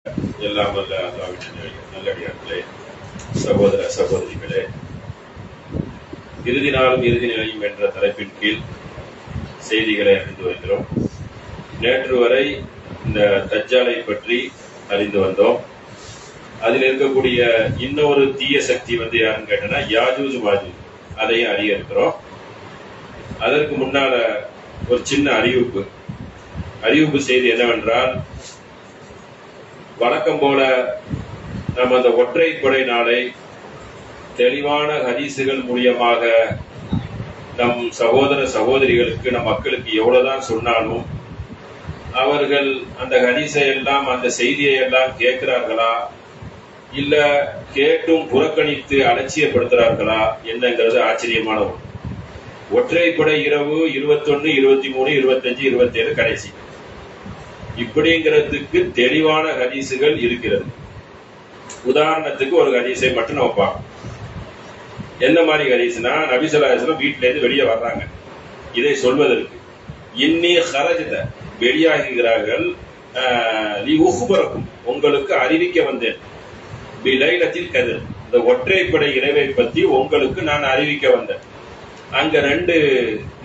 எல்லாம் வல்ல அல்லாஹ்வின் நல்லடியார்களே, சகோதர சகோதரிகளே, இறுதி நாளும் இறுதி நிலையும் என்ற தலைப்பின் கீழ் செய்திகளை அறிந்து வருகிறோம். நேற்று வரை இந்த தஜ்ஜாலை பற்றி அறிந்து வந்தோம். அதில் இருக்கக்கூடிய இன்னொரு தீய சக்தி யாருன்னு கேட்டனா யாஜூஜ் மாஜூஜ், அதையும் அறிய இருக்கிறோம். அதற்கு முன்னால ஒரு சின்ன அறிவிப்பு செய்தி என்னவென்றால், வழக்கம் போல நம்ம அந்த ஒற்றைப்படை நாளை தெளிவான ஹதீசுகள் மூலியமாக நம் சகோதர சகோதரிகளுக்கு, நம் மக்களுக்கு எவ்வளவுதான் சொன்னாலும் அவர்கள் அந்த ஹதீஸை எல்லாம், அந்த செய்தியை எல்லாம் கேட்கிறார்களா, இல்ல கேட்டும் புறக்கணித்து அலட்சியப்படுத்துறார்களா என்னங்கிறது ஆச்சரியமான ஒன்று. ஒற்றைப்படை இரவு 21, 23, 25, 27 கடைசி இப்படிங்கிறதுக்கு தெளிவான ஹதீசுகள் இருக்கிறது. உதாரணத்துக்கு ஒரு ஹதீஸை மட்டும் நம்ம பார்ப்போம். என்ன மாதிரி ஹதீஸ்னா, நபி ஸல்லல்லாஹு அலைஹி வஸல்லம் வீட்டில இருந்து வெளியே வர்றாங்க. இதை சொல்வதற்கு இன்னி ஹரஜத, வெளியாகிறார்கள், லி உஹ்பரக்கும், உங்களுக்கு அறிவிக்க வந்தேன், பி லைலத்தில் கத்ர், இந்த ஒற்றைப்படை இரவை பற்றி உங்களுக்கு நான் அறிவிக்க வந்தேன். அங்க ரெண்டு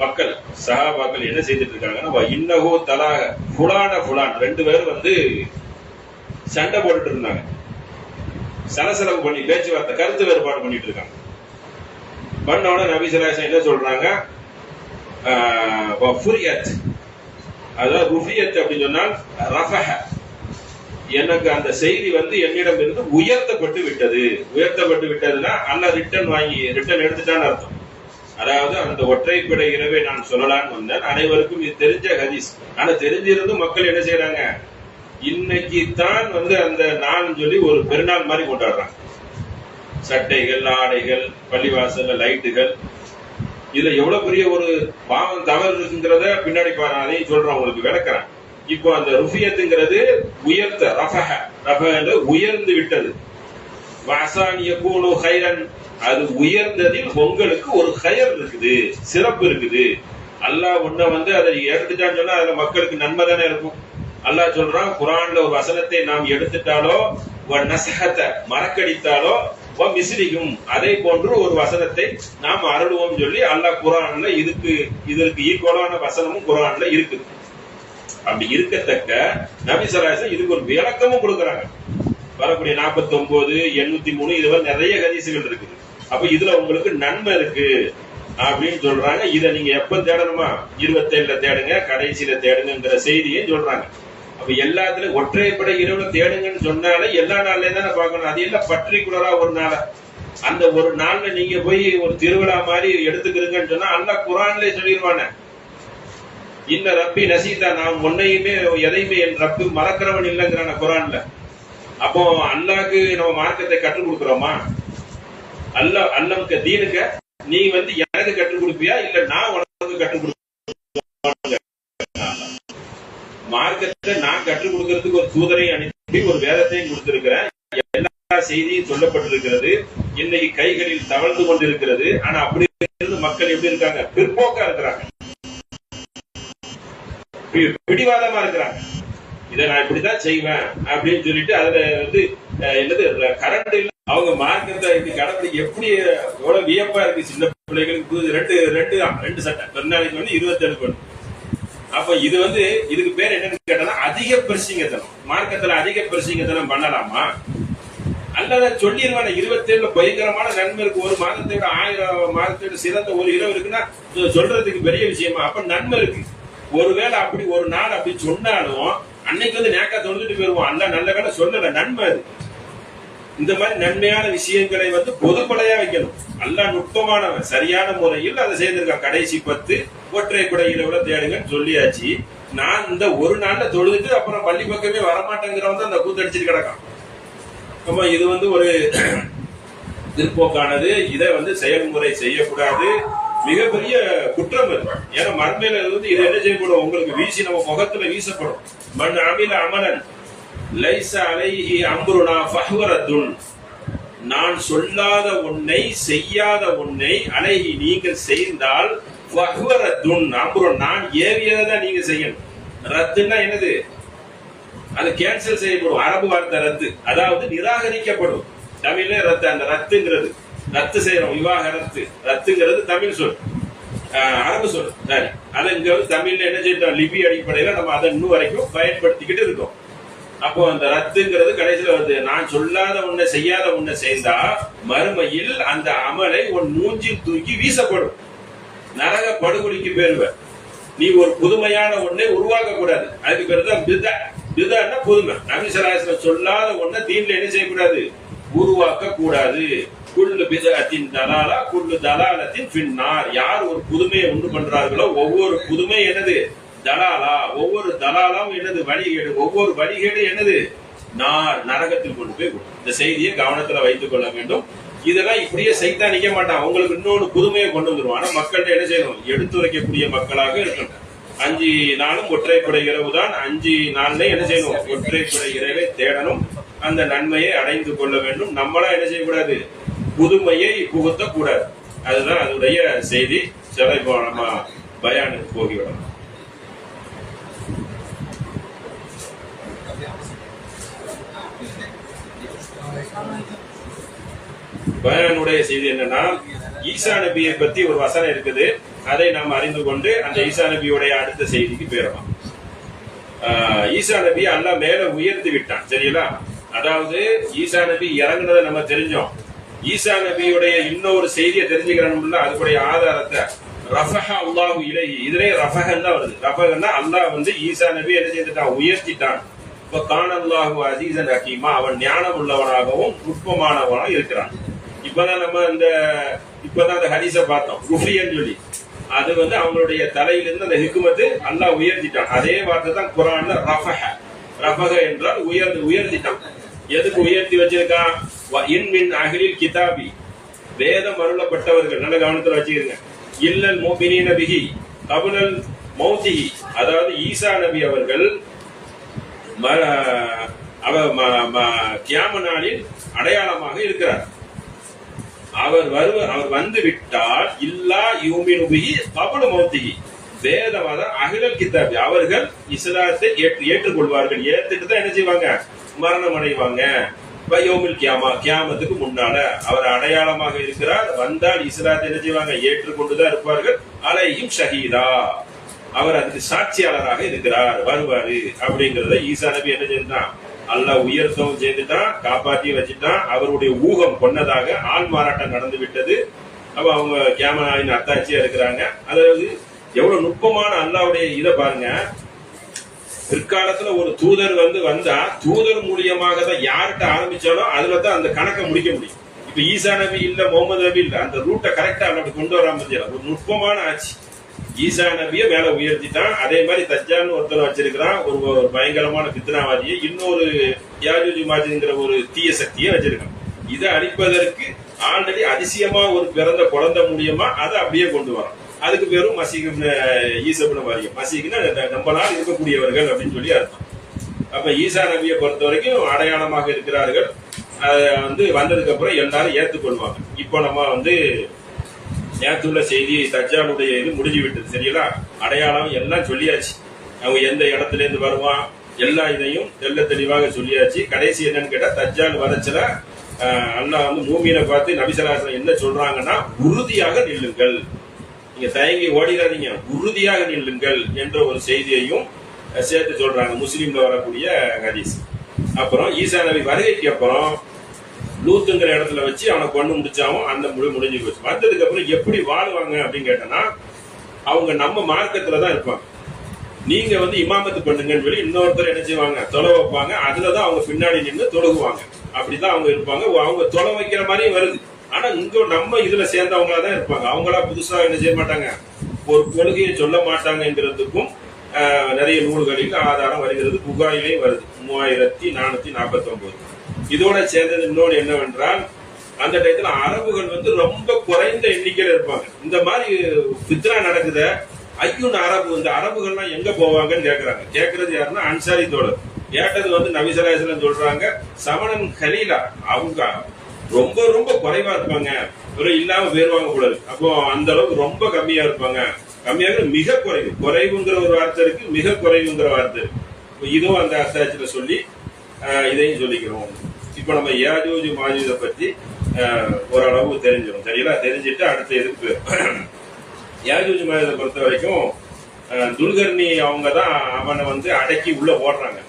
மக்கள் சஹாபாக்கள் என்ன செய்துட்டு இருக்காங்கன்னா, இன்னஹு தலாக ஃபுலான், ரெண்டு பேரும் சண்டை போட்டுட்டு இருந்தாங்க, சலசலப்பு பண்ணி பேச்சுவார்த்தை, கருத்து வேறுபாடு பண்ணிட்டு இருக்காங்க. பண்ணோட நபி ஸல்லல்லாஹு அலைஹி வஸல்லம் என்ன சொல்றாங்க, ஃபுரியத், அதாவது ருஃபியத் அப்படின்னு சொன்னால் ரஃபஹ, எனக்கு அந்த செய்தி என்னிடம் இருந்து உயர்த்தப்பட்டு விட்டதுன்னா அல்லாஹ் ரிட்டர்ன் எடுத்துட்டான்னு அர்த்தம். அதாவது அந்த ஒற்றைப்படை இரவை நான் சொல்லலான்னு வந்தேன். அனைவருக்கும் இது தெரிஞ்ச ஹதீஸ். ஆனா தெரிஞ்சிருந்தும் மக்கள் என்ன செய்யறாங்க, இன்னைக்கு தான் அந்த நாள் சொல்லி ஒரு பெருநாள் மாதிரி கொண்டாடுறாங்க. சட்டைகள், ஆடைகள், பள்ளிவாசல்ல லைட்டுகள், இதுல எவ்வளவு பெரிய ஒரு பாவம் தவறு இருக்குங்கிறத பின்னாடி பாரு, அதையும் சொல்றேன், உங்களுக்கு விளக்குறேன். இப்போ அந்த ருஃபியத்துங்கிறது உயர்த்த, ரஃபஹ உயர்ந்து விட்டது. வஅஸான் யகூனு கைரன், அது உயர்ந்ததில் உங்களுக்கு ஒரு கயர் இருக்குது, சிறப்பு இருக்குது. அல்லாஹ் உன்னை அதை எடுத்துட்டான்னு சொன்னா அதுல மக்களுக்கு நன்மை தானே இருக்கும். அல்லாஹ் சொல்றான் குர்ஆன்ல, ஒரு வசனத்தை நாம் எடுத்துட்டாலோ, நஸஹத மறக்கடித்தாலோ, மிஸ்லிஹும், அதை போன்று ஒரு வசனத்தை நாம் அருளுவோம் சொல்லி அல்லாஹ் குர்ஆன்ல இதற்கு ஈக்குவலான வசனமும் குர்ஆன்ல இருக்குது. அப்படி இருக்கத்தக்க நபி ஸல்லல்லாஹு அலைஹி வஸல்லம் இதுக்கு ஒரு விளக்கமும் கொடுக்கறாங்க. வரக்கூடிய 49, 803 இதுவரை நிறைய ஹதீசுகள் இருக்குது. அப்ப இதுல உங்களுக்கு நன்மை இருக்கு அப்படின்னு சொல்றாங்க. இதை நீங்க எப்ப தேடணுமா, 27ல தேடுங்க, கடைசியில தேடுங்கிற செய்தியை சொல்றாங்க. அப்ப எல்லாத்துலயும் ஒற்றைப்படை இரவுல தேடுங்கன்னு சொன்னாலே எல்லா நாள்லயும் தானே பார்க்கணும். அது எல்லாம் பர்டிகுலரா ஒரு நாள், அந்த ஒரு நாள்ல நீங்க போய் ஒரு திருவிழா மாதிரி எடுத்துக்கிறீங்கன்னு சொன்னா அல்லாஹ் குர்ஆன்லயே சொல்லிடுவானே, இன்ன ரப்பி நசீதா, நான் முன்னையுமே எதையுமே என் ரப்பு மறக்கிறவன் இல்லைங்கிறான குர்ஆன்ல. அப்போ அல்லாஹ்க்கு நம்ம மார்க்கத்தை கற்றுக் கொடுக்கிறோமா? அல்லாஹ்வுக்கு தீனுக்கு நீ எனக்கு கற்றுக் கொடுப்பியா, இல்ல நான் உனக்கு கற்றுக் கொடுப்பேன்? மார்க்கத்தை நான் கற்றுக் கொடுக்கிறதுக்கு ஒரு தூதரை அனுப்பி ஒரு வேதத்தையும் கொடுத்திருக்கிறேன். எல்லா செய்தியும் சொல்லப்பட்டிருக்கிறது. இன்னைக்கு கைகளில் தவழ்ந்து கொண்டிருக்கிறது. ஆனா அப்படி மக்கள் எப்படி இருக்காங்க, பிற்போக்கா இருக்கிறாங்க, பிடிவாதமா இருக்கிறாங்க. இதை நான் இப்படிதான் செய்வேன் அப்படின்னு சொல்லிட்டு அதுல என்னது கரண்ட் இல்ல, அவங்க மார்க்கத்தை கடைபிடிக்க எப்படி எவ்வளவு வியப்பா இருக்கு. சின்ன பிள்ளைகளுக்கு ரெண்டு சட்டை பெருநாளைக்கு 27 பண்ணு. அப்ப இதுக்கு பேர் என்னன்னு கேட்டா அதிக பிரசிங்கத்தனம். மார்க்கத்துல அதிக பிரசிங்கத்தனம் பண்ணலாமா? அல்லத சொல்லிடுவான 27ல பயங்கரமான நன்மை இருக்கு, ஒரு மாதத்தை விட 1000 மாதத்தோட சிறந்த ஒரு இரவு இருக்குன்னா சொல்றதுக்கு பெரிய விஷயமா? அப்ப நன்மை இருக்கு. ஒருவேளை அப்படி ஒரு நாள் அப்படி சொன்னாலும் அன்னைக்கு நேக்கா தொழுதுட்டு போயிருவோம். அல்ல நல்ல வேலை சொல்லல, நன்மை அது. இந்த மாதிரி நன்மையான விஷயங்களை பொதுப்படையா வைக்கணும். அல்லாஹ் நுட்பமானவன், சரியான முறையில் அதை செய்திருக்கான். கடைசி 10 ஒற்றைப்படை இரவுல தேடுங்கன்னு சொல்லியாச்சு. நான் இந்த ஒரு நாள்ல தொழுதுட்டு அப்புறம் பள்ளி பக்கமே வரமாட்டேங்கிறவன் அந்த கூத்தடிச்சிட்டு கிடக்கான். ஆமா, இது ஒரு பிற்போக்கானது. இதை செயல்முறை செய்யக்கூடாது. மிகப்பெரிய குற்றம் அது. ஏன்னா மர்மையில இது என்ன செய்யப்படும், உங்களுக்கு வீசி நம்ம முகத்துல வீசப்படும். மன் அமில அமலன் லைஸ அலைஹி அம்ருனா ஃபஹுவ ரத்துன், நான் சொல்லாத ஒன்னை, செய்யாத ஒன்னை, அலைஹி நீங்கள் செய்தால், ஃபஹுவ ரத்துன், அம்ருன் நான் ஏவியதை நீங்க செய்யணும். ரத்துன்னா என்னது, அது கேன்சல் செய்யப்படும். அரபு வார்த்தை ரத்து, அதாவது நிராகரிக்கப்படும். தமிழ்ல ரத்து, அந்த ரத்துங்கிறது ரத்து செய்யறோம், விவாகரத்து ரத்துங்கிறது தமிழ் சொல், அரபு சொல். சரி, அதை இங்க வந்து தமிழ்ல என்ன செய்யறோம், லிபி அடிப்படையில நம்ம அதை இன்னும் வரைக்கும் பயன்படுத்திக்கிட்டு இருக்கோம். அப்போ அந்த ரத்துங்கிறது கடைசியில வந்து நான் சொல்லாத ஒன்றை செய்யாத ஒன்றை செய்தா மறுமையில் அந்த அமலை உன் மூஞ்சில் தூக்கி வீசப்படும், நரக படுகொலிக்கு பேருவ. நீ ஒரு புதுமையான ஒன்றை உருவாக்க கூடாது, அதுக்கு பேருதான் பிதா. பிதான்னா புதுமை. நபி ஸல்லல்லாஹு அலைஹி வஸல்லம் சொல்லாத ஒன்றை தீன்ல என்ன செய்யக்கூடாது, உருவாக்க கூடாது. குல்லு பிதஅத்தின் தலாலா குல்லு தலாலத்தின் ஃபின்னார். யார் ஒரு புதுமையை உண்டு பண்றார்களோ ஒவ்வொரு புதுமை என்னது, தலாலா. ஒவ்வொரு தலாலாம் என்னது, வழிகேடு. ஒவ்வொரு வழிகேடு என்னது, நரகத்தில் கொண்டு போய் விடும். இந்த செய்தியை கவனத்துல வைத்துக் கொள்ள வேண்டும். இதெல்லாம் இப்படியே சைத்தான் நிக்க மாட்டான், உங்களுக்கு இன்னொரு புதுமையை கொண்டு வந்துருவான். ஆனா மக்கள்கிட்ட என்ன செய்யணும், எடுத்துரைக்கக்கூடிய மக்களாக இருக்கணும். 5 நாளும் ஒற்றைப்படை இரவு தான். 5 நாள்ல என்ன செய்யணும், ஒற்றைப்படை இரவை தேடணும், அந்த நன்மையை அடைந்து கொள்ள வேண்டும். நம்மளா என்ன செய்யக்கூடாது, புதுமையை புகுத்த கூடாது. அதுதான் அதனுடைய செய்தி. சில இப்போ நம்ம பயானுக்கு போகிவிடணும். பயானுடைய செய்தி என்னன்னா, ஈசா நபியை பத்தி ஒரு வசனம் இருக்குது, அதை நாம் அறிந்து கொண்டு அந்த ஈசா நபியுடைய அடுத்த செய்திக்கு போயிடலாம். ஈசா நபி அல்லாஹ் மேல உயர்த்தி விட்டான், சரிங்களா? அதாவது ஈசா நபி இறங்குனதை நம்ம தெரிஞ்சோம். ஈசா நபியுடைய இன்னொரு செய்தியை தெரிஞ்சுக்கிறோம்ல, அதுக்குடைய ஆதாரத்தை ரஃபஹ அல்லாஹு இலைஹி, இதுலயே ரஃபஹன் தான் வருது. ரஃபஹன்னா அல்லாஹ் வந்து ஈசா நபி என்ன செய்துட்டான், உயர்த்திட்டான். இப்ப கானல்லாஹு அஸீஸன் ஹகீமா, அவன் ஞானம் உள்ளவனாகவும் நுட்பமானவனாக இருக்கிறான். இப்பதான் நம்ம இப்பதான் அந்த ஹதீஸை பார்த்தோம், குஃபியன்னு சொல்லி. அது வந்து அவங்களுடைய தலையிலிருந்து அந்த ஹிக்மத்து அல்லாஹ் உயர்த்திட்டான். அதே வார்த்தை தான் குர்ஆன்ல ரஃபஹ. ரஃபஹ என்றால் உயர்த்திட்டான். எதுக்கு உயர்த்தி வச்சிருக்கான், இன் மின் அஹ்லில் கிதாபி, வேதம் அருளப்பட்டவர்கள், நல்ல கவனத்துல வச்சுக்கிறீங்க, இல்லல் முஃமினீன பிஹி கப்லல் மௌதிஹி, அதாவது ஈசா நபி அவர்கள் கியாம நாளில் அடையாளமாக இருக்கிறார். அவர் வந்து விட்டால் இல்லா யூமினு பிஹி கப்ல மௌதிஹி, வேதவாத அஹ்லல் கிதாபி, அவர்கள் இஸ்லாத்தை ஏற்றுக்கொள்வார்கள். ஏத்துட்டு தான் என்ன செய்வாங்க, மரணம் அடைவாங்க. கியாமத்துக்கு முன்னால அவர் அடையாளமாக இருக்கிறார். வந்தால் இஸ்லாத்தை என்ன செய்வாங்க, ஏற்றுக்கொண்டுதான் இருப்பார்கள். அலைஹிம் ஷஹீதா, அவர் அதுக்கு சாட்சியாளராக இருக்கிறார், வருவாரு அப்படிங்கறத ஈசா நபி என்ன செஞ்சான், அல்லாஹ் உயர்த்தவும் செய்துட்டான், காப்பாற்றி வச்சுட்டான். அவருடைய ஊகம் கொன்னதாக ஆள் மாறாட்டம் நடந்து விட்டது. அப்ப அவங்க கியாமத்தின் அத்தாட்சியா இருக்கிறாங்க. அதாவது எவ்வளவு நுட்பமான அல்லாஹ்வுடைய இதை பாருங்க. பிற்காலத்துல ஒரு தூதர் வந்தா தூதர் மூலியமாக தான் யார்கிட்ட ஆரம்பிச்சாலும் அதுல தான் அந்த கணக்கை முடிக்க முடியும். இப்ப ஈசா நபி இல்ல, முகமது நபி இல்ல, அந்த ரூட்டை கரெக்டா அப்படி கொண்டு வராம ஒரு நுட்பமான ஆட்சி. ஈசா நபிய மேல உயர்த்திட்டான். அதே மாதிரி தஜ்ஜால்னு ஒருத்தர் வச்சிருக்கிறான், ஒரு பயங்கரமான பித்னாவாதியை, இன்னொரு யாஜூஜ் மாஜூஜ்ங்கிற ஒரு தீய சக்தியை வச்சிருக்கான். இதை அழிப்பதற்கு ஆல்ரெடி அதிசயமா ஒரு பிறந்த குழந்தை மூலியமா அதை அப்படியே கொண்டு வரான். அதுக்கு பேரும் மசீஹ் ஈசா இப்னு மரியம். மசீஹ்னா நம்மளால் இருக்கக்கூடியவர்கள் அப்படின்னு சொல்லி அர்த்தம். அப்ப ஈசா நபியை பொறுத்த வரைக்கும் அடையாளமாக இருக்கிறார்கள். வந்ததுக்கு அப்புறம் எல்லாரும் ஏற்றுக்கொள்வாங்க. இப்போ நம்ம நேற்றுள்ள செய்தி தஜ்ஜாலுடைய இது முடிஞ்சு விட்டது, சரிங்களா? அடையாளம் எல்லாம் சொல்லியாச்சு, அவங்க எந்த இடத்துல இருந்து வருவான் எல்லா இதையும் தெல்ல தெளிவாக சொல்லியாச்சு. கடைசி என்னன்னு கேட்டா, தஜ்ஜால் வதச்சல அல்லாஹ் மூமினை பார்த்து நபி ஸல்லல்லாஹு அலைஹி வஸல்லம் என்ன சொல்றாங்கன்னா, உறுதியாக நில்லுங்கள், நீங்க தயங்கி ஓடிடாதீங்க, உறுதியாக நில்லுங்கள் என்ற ஒரு செய்தியையும் சேர்த்து சொல்றாங்க. முஸ்லீம்ல வரக்கூடிய ஹதீஸ். அப்புறம் ஈசா நபி வருகைக்கு அப்புறம் லூத்துங்கிற இடத்துல வச்சு அவனை கொண்டு முடிச்சாவும் அந்த முடிஞ்சு போச்சு. வந்ததுக்கு அப்புறம் எப்படி வாழ்வாங்க அப்படின்னு கேட்டனா, அவங்க நம்ம மார்க்கத்துலதான் இருப்பாங்க. நீங்க இமாமத்து பண்ணுங்கன்னு சொல்லி இன்னொருத்தர் என்ன செய்வாங்க, தொலை வைப்பாங்க. அதுலதான் அவங்க பின்னாடி நின்று தொழுகுவாங்க. அப்படிதான் அவங்க இருப்பாங்க. அவங்க தொலை வைக்கிற மாதிரியும் வருது. ஆனா இங்க நம்ம இதுல சேர்ந்தவங்களா தான் இருப்பாங்க. அவங்களா புதுசா என்ன செய்ய மாட்டாங்க, ஒரு கொள்கையை சொல்ல மாட்டாங்கிறதுக்கும் நிறைய நூல்களில் ஆதாரம் வருகிறது. புகாரிலையும் வருது 3449. இதோட சேர்ந்தது இன்னொன்று என்னவென்றால், அந்த டயத்துல அரபுகள் ரொம்ப குறைந்த எண்ணிக்கையில இருப்பாங்க. இந்த மாதிரி பித்ரா நடக்குத ஐயூன் அரபு, இந்த அரபுகள்லாம் எங்க போவாங்கன்னு கேக்குறாங்க. கேக்குறது யாருன்னா அன்சாரி தோழர். கேட்டது நபி ஸல்லல்லாஹு அலைஹி வஸல்லம் சொல்றாங்க, சமணன் கலீலா, அவங்க ரொம்ப ரொம்ப குறைவா இருப்பாங்க, இல்லாம போயிருவாங்க கூட. அப்போ அந்த அளவுக்கு ரொம்ப கம்மியா இருப்பாங்க. கம்மியாக மிக குறைவு, குறைவுங்கிற ஒரு வார்த்தை இருக்கு, மிக குறைவுங்கிற வார்த்தை இருக்கு. இதுவும் அந்த அத்தாட்சியில சொல்லி இதையும் சொல்லிக்கிறோம். இப்ப நம்ம யாஜூஜ் மாஜூஜை பற்றி ஓரளவு தெரிஞ்சிடும். சரிங்களா? தெரிஞ்சுட்டு அடுத்த எதுக்கு யாஜூஜ் மாஜூஜை பொறுத்த வரைக்கும் துல்கர்னி அவங்க தான் அவனை வந்து அடக்கி உள்ள ஓடுறாங்க.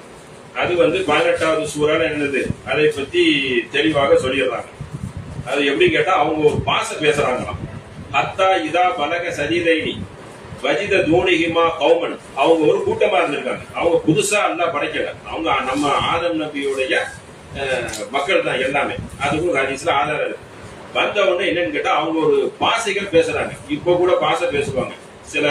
அது வந்து 18வது சூறால என்னது அதை பத்தி தெளிவாக சொல்லிடுறாங்க. அது எப்படி கேட்டா அவங்க ஒரு பாச பேசுறாங்களாம். ஹத்தா இதா பலக சஜிதைனி வஜித தூணிகிமா கௌமன். அவங்க ஒரு கூட்டமா இருந்திருக்காங்க. அவங்க புதுசா எல்லாம் படைக்கல. அவங்க நம்ம ஆதம் நபியுடைய மக்கள் தான் எல்லாமே. அதுக்கும் ஹதீஸ்ல ஆதாரம் இருக்கு. வந்த உடனே என்னன்னு கேட்டா அவங்க ஒரு பாசைகள் பேசுறாங்க. இப்ப கூட பாசை பேசுவாங்க சில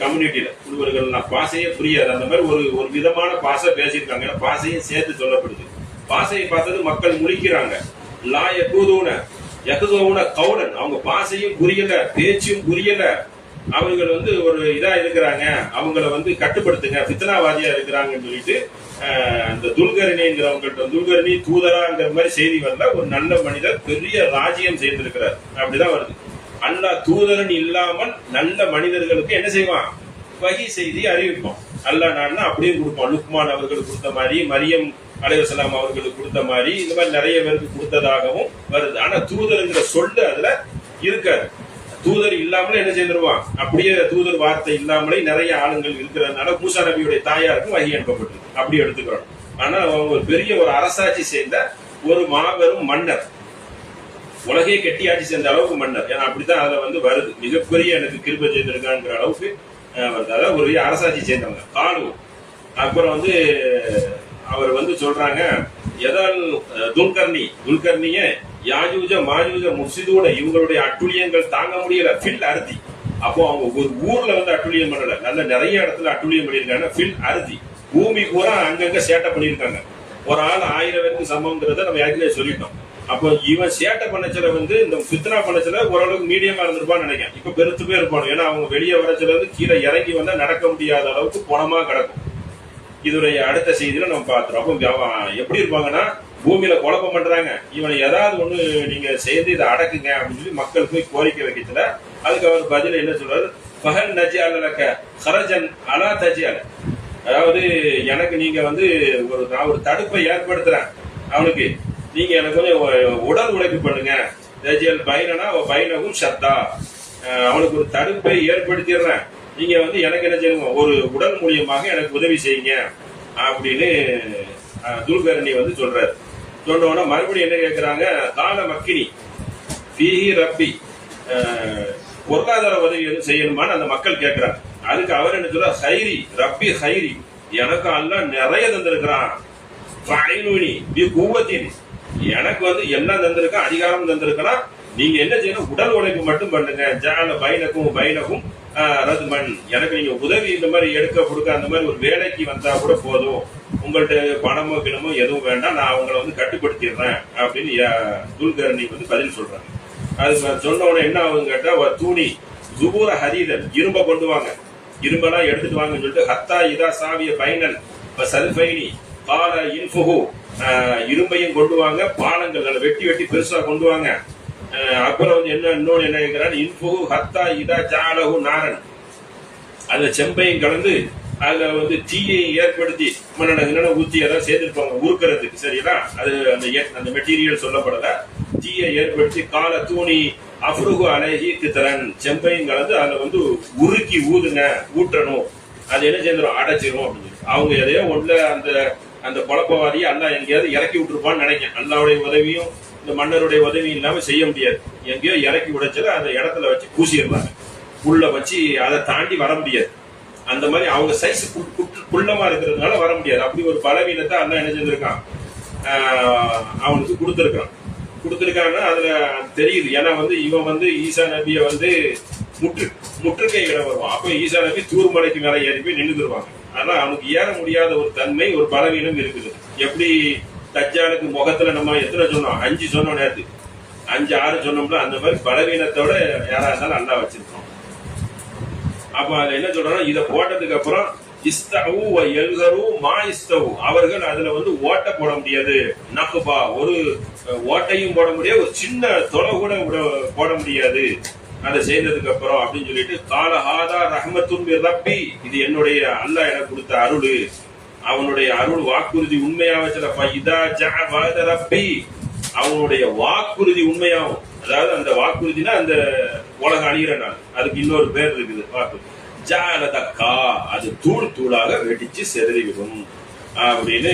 கம்யூனிட்டியில. குழுவர்கள்லாம் பாசையே புரியாது. அந்த மாதிரி ஒரு விதமான பாசை பேசியிருக்காங்க. பாசையும் சேர்த்து சொல்லப்படுது. பாசையை பார்த்தது மக்கள் முழிக்கிறாங்க. லா யகுதூன கவுடன். அவங்க பாசையும் புரியல, பேச்சும் புரியல. அவர்கள் வந்து ஒரு இதா இருக்கிறாங்க, அவங்கள வந்து கட்டுப்படுத்துங்க, பித்னாவாதியா இருக்கிறாங்கன்னு சொல்லிட்டு அந்த துல்கர்ணிங்கிறவங்கள்ட்ட துல்கர்ணி தூதராங்கிற மாதிரி செய்தி வரல. ஒரு நல்ல மனிதர் பெரிய ராஜ்யம் செய்திருக்கிறார். அப்படிதான் வருது. அல்லாஹ் தூதரன் இல்லாமல் நல்ல மனிதர்களுக்கு என்ன செய்வான்? வகி செய்தி அறிவிப்பான். அல்லாஹ் நாடுனா அப்படியே கொடுப்பான். லுக்மான் அவர்களுக்கு கொடுத்த மாதிரி, மரியம் அலைஹிஸ்ஸலாம் அவர்களுக்கு கொடுத்த மாதிரி, இந்த மாதிரி நிறைய பேருக்கு கொடுத்ததாகவும் வருது. ஆனா தூதருங்கிற சொல்லு அதுல இருக்காது. தூதர் இல்லாமலே என்ன செய்திருவான்? அப்படியே தூதர் வார்த்தை இல்லாமலே நிறைய ஆளுங்கள் இருக்கிறதுனால மூசா நபியுடைய தாயாருக்கும் வகி அனுப்பப்பட்டது. அப்படி எடுத்துக்கிறோம். ஆனா அவங்க ஒரு பெரிய ஒரு அரசாட்சி சேர்ந்த ஒரு மாபெரும் மன்னர், உலகையே கெட்டி ஆட்சி சேர்ந்த அளவுக்கு மன்னர். ஏன்னா அப்படித்தான் அதுல வந்து வருது. மிகப்பெரிய எனக்கு கிருபை செய்திருக்காங்கிற அளவுக்கு வருது. அதாவது ஒரு அரசாட்சி சேர்ந்தவங்க காலு. அப்புறம் வந்து அவர் வந்து சொல்றாங்க, எதால் துல்கர்ணிய யாஜூஜ மாஜூஜ முஃப்ஸிதூன இவங்களுடைய அட்டுழியங்கள் தாங்க முடியல. ஃபில் அர்தி. அப்போ அவங்க ஒரு ஊர்ல வந்து அட்டுழியம் பண்ணல, நல்ல நிறைய இடத்துல அட்டுழியம் பண்ணியிருக்காங்க. ஃபில் அர்தி, பூமி பூரா அங்கங்க சேட்டை பண்ணியிருக்காங்க. ஒரு ஆள் 1000 பேருக்கு சமம்ங்கிறத நம்ம ஏற்கனவே சொல்லிட்டோம். அப்போ இவன் சேட்டை பண்ணச்சல வந்து இந்த ஃபித்னா பண்ணச்சல ஓரளவுக்கு மீடியமா இருந்திருப்பான்னு நினைக்கிறேன். இப்ப பெருத்து பேர் இருப்பானு. ஏன்னா அவங்க வெளியே வரச்சல இருந்து கீழே இறங்கி வந்தா நடக்க முடியாத அளவுக்கு பணமா கிடக்கும். இதோடைய அடுத்த செய்தியில நம்ம பார்த்துறோம். அப்போ எப்படி இருப்பாங்கன்னா, பூமியில குழப்பம் பண்றாங்க, இவனை ஏதாவது ஒண்ணு நீங்க சேர்ந்து இதை அடக்குங்க அப்படின்னு சொல்லி மக்கள் போய் கோரிக்கை வைக்கல. அதுக்கு அவர் பதில என்ன சொல்றாரு? பகல் நஜியாலக்க ஹரஜன் அலா தஜியால. அதாவது எனக்கு நீங்க வந்து நான் ஒரு தடுப்பை ஏற்படுத்துறேன் அவனுக்கு, நீங்க எனக்கு கொஞ்சம் உடல் உழைப்பு பண்ணுங்க. தஜியல் பைனனா பைனகும் ஷத்தா. அவனுக்கு ஒரு தடுப்பை ஏற்படுத்திடுறேன். நீங்க வந்து எனக்கு என்ன செய்யணும்? ஒரு உடல் மூலியமாக எனக்கு உதவி செய்யுங்க அப்படின்னு துல்கர்ணி வந்து சொல்றாரு. சொன்னோன்னா மறுபடியும் என்ன கேட்கிறாங்க? கால மக்கினி பீஹி ரப்பி, பொருளாதார உதவி எதுவும் செய்யணுமான்னு அந்த மக்கள் கேட்கிறாங்க. அதுக்கு அவர் என்ன சொல்ற? ஹைரி ரப்பி ஹைரி, எனக்கு எல்லாம் நிறைய தந்திருக்கிறான். எனக்கு வந்து எல்லாம் தந்திருக்கான், அதிகாரம் தந்திருக்கிறான். நீங்க என்ன செய்யணும்? உடல் உழைப்பு மட்டும் பண்ணுங்க. ஜால பைனக்கும் ரத்மன், எனக்கு நீங்க உதவி இந்த மாதிரி எடுக்க கொடுக்க அந்த மாதிரி ஒரு வேலைக்கு வந்தா கூட போதும். உங்கள்ட்ட பணமோ கிணமோ எதுவும் வேண்டாம், நான் அவங்களை வந்து கட்டுப்படுத்திடுறேன் அப்படின்னு துல்கர்ணி வந்து பதில் சொல்றாங்க. அது சொன்ன உடனே என்ன ஆகுதுன்னு கேட்டா, ஒரு தூணி ஜுபூர ஹதீதன், இரும்ப கொண்டு வாங்க, இரும்பெல்லாம் எடுத்துட்டு வாங்கன்னு சொல்லிட்டு, ஹத்தா இதா சாவிய பைனல் சல்பைனி கால இன்ஃபுஹு, இரும்பையும் கொண்டு வாங்க, பாலங்கள் வெட்டி வெட்டி பெருசா கொண்டு வாங்க. அப்புறம் வந்து என்ன இன்னொன்னு என்ன கேட்கிறான்? இன்ஃபுஹு ஹத்தா இதா ஜாலஹு நாரன், அதுல செம்பையும் கலந்து அதுல வந்து தீயை ஏற்படுத்தி மண்ணெண்ணெய் ஊத்தி அதான் சேர்த்துருப்பாங்க உருக்கிறதுக்கு. சரிங்களா? அது அந்த மெட்டீரியல் சொல்லப்படல. தீயை ஏற்படுத்தி கால தூணி அஃப்ருகு அலைஹி தித்தரன், செம்பையும் கலந்து அதுல வந்து உருக்கி ஊதுங்க, ஊற்றணும். அது என்ன செய்யணும்? அடைச்சிரும் அப்படின்னு சொல்லி அவங்க எதையோ ஒண்ணுல அந்த குழப்பவாதியை அல்லாஹ் எங்கேயாவது இறக்கி விட்டுருப்பான்னு நினைக்கிறேன். அல்லாவுடைய உதவியும் இந்த மன்னருடைய உதவியும் இல்லாம செய்ய முடியாது. எங்கேயோ இறக்கி விடச்சல அந்த இடத்துல வச்சு பூசிடுறாங்க. உள்ள வச்சு அதை தாண்டி வர முடியாது. அந்த மாதிரி அவங்க சைஸ் குள்ளமா இருக்கிறதுனால வர முடியாது. அப்படி ஒரு பலவீனத்தை அல்லாஹ் என்ன செஞ்சிருக்கான்? அவனுக்கு கொடுத்துருக்காங்கன்னா அதுல தெரியுது. ஏன்னா வந்து இவன் வந்து ஈசா நபியை வந்து முற்றுகையிட வருவான். அப்ப ஈசா நபி தூர்மலைக்கு மேல ஏறி போய் நின்றுருவாங்க. ஆனா அவனுக்கு ஏற முடியாத ஒரு தன்மை, ஒரு பலவீனம் இருக்குது. எப்படி தஜ்ஜாலுக்கு முகத்துல நம்ம எத்தனை சொன்னோம்? 5 சொன்னோம் நேரத்து, 5 6 சொன்னோம்ல. அந்த மாதிரி பலவீனத்தோட யாரா இருந்தாலும் நல்லா வச்சிருக்கோம். அப்ப அதுல என்ன சொல்றோம்? இதை போட்டதுக்கு அப்புறம் இஸ்தவு எல்கரு மா இஸ்தவு, அவர்கள் அதுல வந்து ஓட்ட போட முடியாது. நக்குபா, ஒரு ஓட்டையும் போட முடியாது, ஒரு சின்ன தொலை கூட போட முடியாது அதை செய்ததுக்கு அப்புறம் அப்படின்னு சொல்லிட்டு, காலஹாதா ரஹ்மத்துன் மிர் ரப்பி, இது என்னுடைய அல்லாஹ் எனக்கு கொடுத்த அருள். அவனுடைய அருள் வாக்குறுதி உண்மையாக ரப்பி, அவனுடைய வாக்குறுதி உண்மையாகும். அதாவது அந்த வாக்குறுதினா அந்த உலக அழிகிற நாள், அதுக்கு இன்னொரு பேர் இருக்குது வாக்குறுதி. ஜாலதக்கா, அது தூள் தூளாக வெடிச்சு செதறிவிடும் அப்படின்னு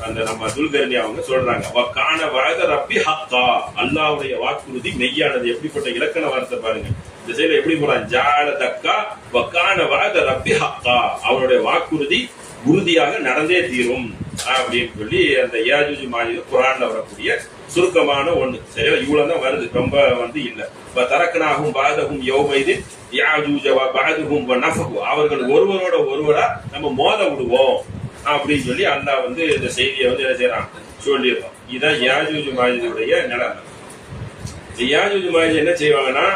அந்த நம்ம துல்கர்னி அவங்க சொல்றாங்க. வக்கான வாத ரப்பி ஹக்கா, அல்லாஹ்வுடைய வாக்குறுதி மெய்யானது. எப்படிப்பட்ட இலக்கண வார்த்தை பாருங்க. இந்த சைடுல எப்படி போறான், ஜாலதக்கா வக்கான வாத ரப்பி ஹக்கா, அவனுடைய வாக்குறுதி உறுதியாக நடந்தே தீரும் அப்படின்னு சொல்லி அந்த யாஜூஜ் மாஜூஜ் குர்ஆன்ல வரக்கூடிய சுருக்கமான ஒண்ணு. சரியா, இவ்வளவுதான் வருது, ரொம்ப வந்து இல்ல. தரக்கனாகும் பாதகும் யௌமைதின் யாஜூஜ வ பாதுகும் வ நஃபஹு, அவர்கள் ஒருவரோட ஒருவரா நம்ம மோத விடுவோம் அப்படின்னு சொல்லி அல்லாஹ் வந்து இந்த செய்தியை வந்து என்ன செய்யறான், சொல்லிடுறோம். இதுதான் யாஜூஜ் மாஜூஜுடைய நிலைமை. யாஜூஜ் மாஜூஜ் என்ன செய்வாங்கன்னா,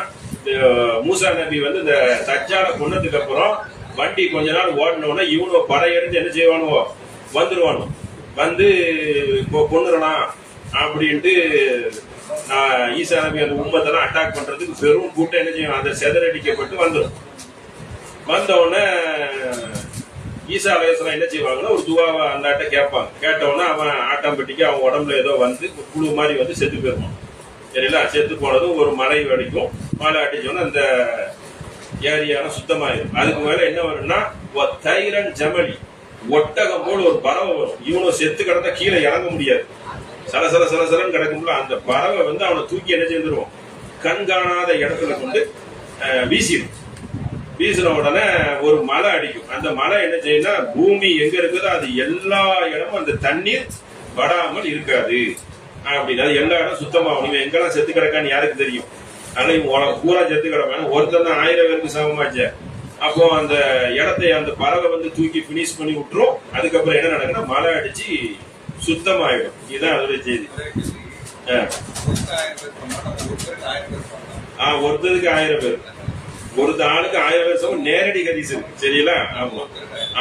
மூசா நபி வந்து இந்த தஜ்ஜாலை கொன்னதுக்கு அப்புறம் வண்டி கொஞ்ச நாள் ஓடனோன்னா இவனோ படையெடுத்து என்ன செய்வானுவோ வந்துருவானோ, வந்து கொண்டுடலாம் அப்படின்ட்டு ஈசா நபி அந்த உம்மத்தெல்லாம் அட்டாக் பண்றதுக்கு பெரும் கூட்டம் என்ன செய்யும், அந்த செதறடிக்கப்பட்டு வந்துடும். வந்த உடனே ஈசா அலைஹிஸ்ஸலாம் என்ன செய்வாங்கன்னா, ஒரு துவாவை அல்லாட்ட கேட்பாங்க. கேட்டவுடனே அவன் ஆட்டாம்பட்டிக்கு அவன் உடம்புல ஏதோ வந்து குழு மாதிரி வந்து செத்து போயிருவான். சரிங்களா, செத்து போனதும் ஒரு மழை அடிக்கும். மழை அடிச்சோன்னா அந்த ஏரியான சுத்தமாயிரும். அதுக்கு மேல என்ன வரும்னா, தைரன் ஜமலி, ஒட்டகம் போல் ஒரு பறவை வரும். இவனும் செத்து கிடந்தா கீழே இறங்க முடியாது, சலசல சலசலன்னு கிடக்கும்ல. அந்த பறவை வந்து அவனை தூக்கி என்ன செய்திருவோம், கண்காணாத இடத்துல கொண்டு வீசிடும். வீசின உடனே ஒரு மழை அடிக்கும். அந்த மழை என்ன செய்யும்னா, பூமி எங்க இருக்குதோ அது எல்லா இடமும் அந்த தண்ணீர் படாமல் இருக்காது அப்படின்னா எல்லா இடம் சுத்தமாகும். இவன் எங்கெல்லாம் செத்து கிடக்கான்னு யாருக்கு தெரியும்? ஆனா இவன் பூரா செத்து கிடப்பான். ஒருத்தர் தான் 1000 பேருக்கு சமமாச்ச. அப்போ அந்த இடத்தை அந்த பறவை வந்து தூக்கி பினிஷ் பண்ணி விட்டுரும். அதுக்கப்புறம் என்ன நடக்குன்னா, மழை அடிச்சு சுத்தமாயிடும். இதுதான் அதோட செய்தி. ஒருத்தருக்கு 1000 பேர், ஒரு ஆளுக்கு 1000 பேர் சமம் நேரடி ஹதீஸ் இருக்கு. சரிங்களா, ஆமா